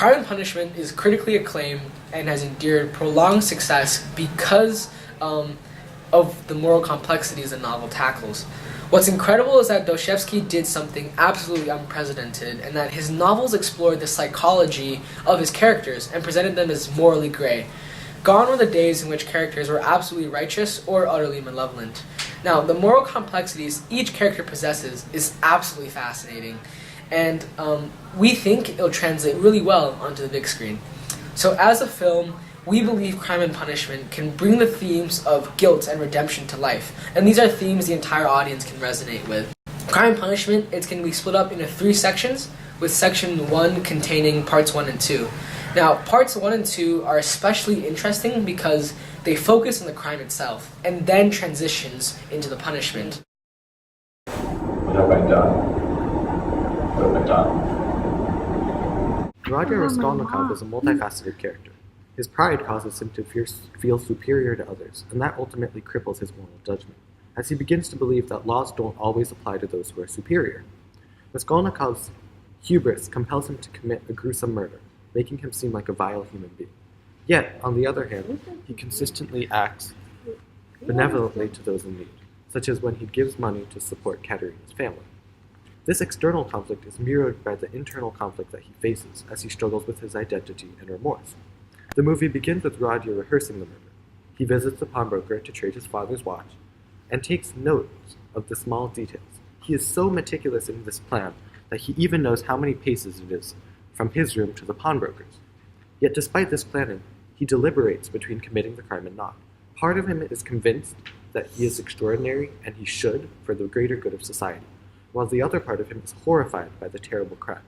Crime and Punishment is critically acclaimed and has endured prolonged success because of the moral complexities the novel tackles. What's incredible is that Dostoevsky did something absolutely unprecedented, and that his novels explored the psychology of his characters and presented them as morally gray. Gone were the days in which characters were absolutely righteous or utterly malevolent. Now, the moral complexities each character possesses is absolutely fascinating, and we think it'll translate really well onto the big screen. So as a film, we believe Crime and Punishment can bring the themes of guilt and redemption to life, and these are themes the entire audience can resonate with. Crime and Punishment, it's going to be split up into 3 sections, with section 1 containing parts 1 and 2. Now, parts 1 and 2 are especially interesting because they focus on the crime itself, and then transitions into the punishment. What have I done? What have I done? Radia Raskolnikov is a multifaceted character. His pride causes him to feel superior to others, and that ultimately cripples his moral judgment, as he begins to believe that laws don't always apply to those who are superior. Raskolnikov's hubris compels him to commit a gruesome murder, making him seem like a vile human being. Yet, on the other hand, he consistently acts benevolently to those in need, such as when he gives money to support Katerina's family. This external conflict is mirrored by the internal conflict that he faces as he struggles with his identity and remorse. The movie begins with Radia rehearsing the murder. He visits the pawnbroker to trade his father's watch, and takes notes of the small details. He is so meticulous in this plan that he even knows how many paces it is from his room to the pawnbroker's. Yet despite this planning, he deliberates between committing the crime and not. Part of him is convinced that he is extraordinary and he should for the greater good of society, while the other part of him is horrified by the terrible crime.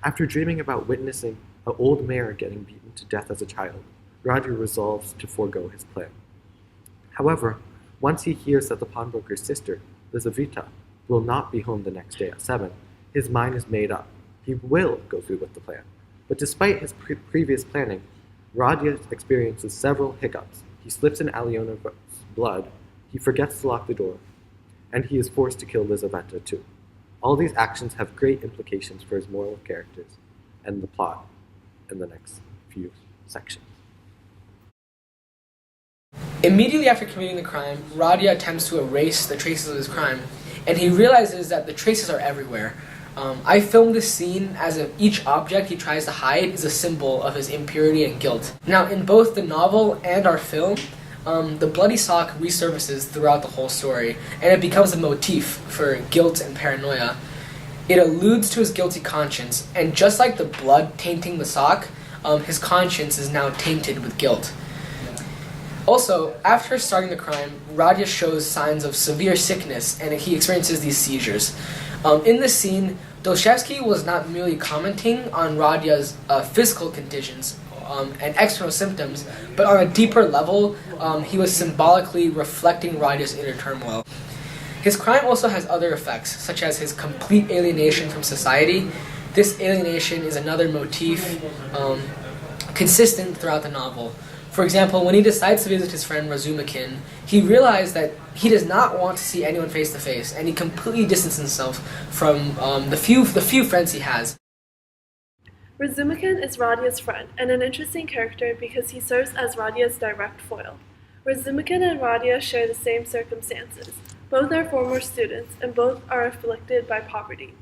After dreaming about witnessing an old mare getting beaten to death as a child, Radia resolves to forego his plan. However, once he hears that the pawnbroker's sister, Lizaveta, will not be home the next day at 7, his mind is made up. He will go through with the plan. But despite his previous planning, Radia experiences several hiccups. He slips in Alyona's blood, he forgets to lock the door, and he is forced to kill Lizaveta too. All these actions have great implications for his moral characters and the plot in the next few sections. Immediately after committing the crime, Radia attempts to erase the traces of his crime, and he realizes that the traces are everywhere. I filmed this scene as if each object he tries to hide is a symbol of his impurity and guilt. Now, in both the novel and our film, the bloody sock resurfaces throughout the whole story, and it becomes a motif for guilt and paranoia. It alludes to his guilty conscience, and just like the blood tainting the sock, his conscience is now tainted with guilt. Also, after starting the crime, Radia shows signs of severe sickness, and he experiences these seizures. In this scene, Dostoevsky was not merely commenting on Radia's physical conditions and external symptoms, but on a deeper level, he was symbolically reflecting Radia's inner turmoil. His crime also has other effects, such as his complete alienation from society. This alienation is another motif consistent throughout the novel. For example, when he decides to visit his friend Razumikin, he realized that he does not want to see anyone face to face, and he completely distances himself from the few friends he has. Razumikin is Radia's friend, and an interesting character because he serves as Radia's direct foil. Razumikin and Radia share the same circumstances. Both are former students, and both are afflicted by poverty.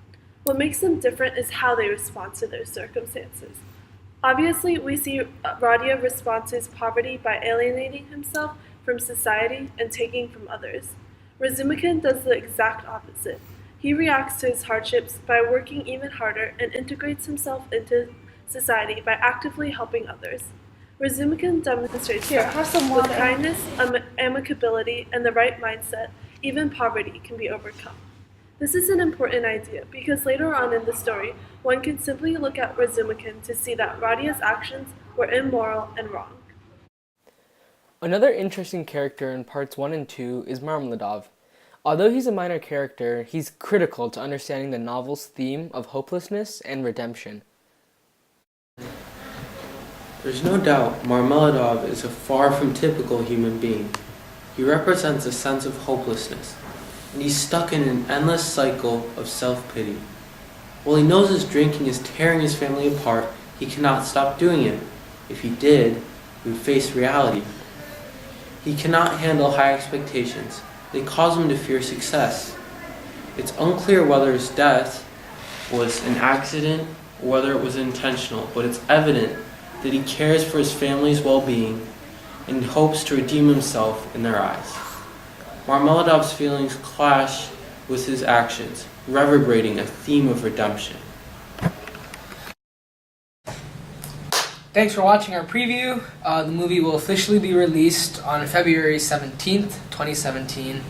What makes them different is how they respond to their circumstances. Obviously, we see Radia respond to his poverty by alienating himself from society and taking from others. Razumikin does the exact opposite. He reacts to his hardships by working even harder and integrates himself into society by actively helping others. Razumikin demonstrates that with kindness, amicability, and the right mindset, even poverty can be overcome. This is an important idea because later on in the story, one can simply look at Razumikin to see that Radia's actions were immoral and wrong. Another interesting character in parts 1 and 2 is Marmeladov. Although he's a minor character, he's critical to understanding the novel's theme of hopelessness and redemption. There's no doubt Marmeladov is a far from typical human being. He represents a sense of hopelessness, and he's stuck in an endless cycle of self-pity. While he knows his drinking is tearing his family apart, He cannot stop doing it. If he did, he would face reality. He cannot handle high expectations. They cause him to fear success. It's unclear whether his death was an accident or whether it was intentional, but it's evident that he cares for his family's well-being and hopes to redeem himself in their eyes. Marmeladov's feelings clash with his actions, reverberating a theme of redemption. Thanks for watching our preview. The movie will officially be released on February 17th, 2017.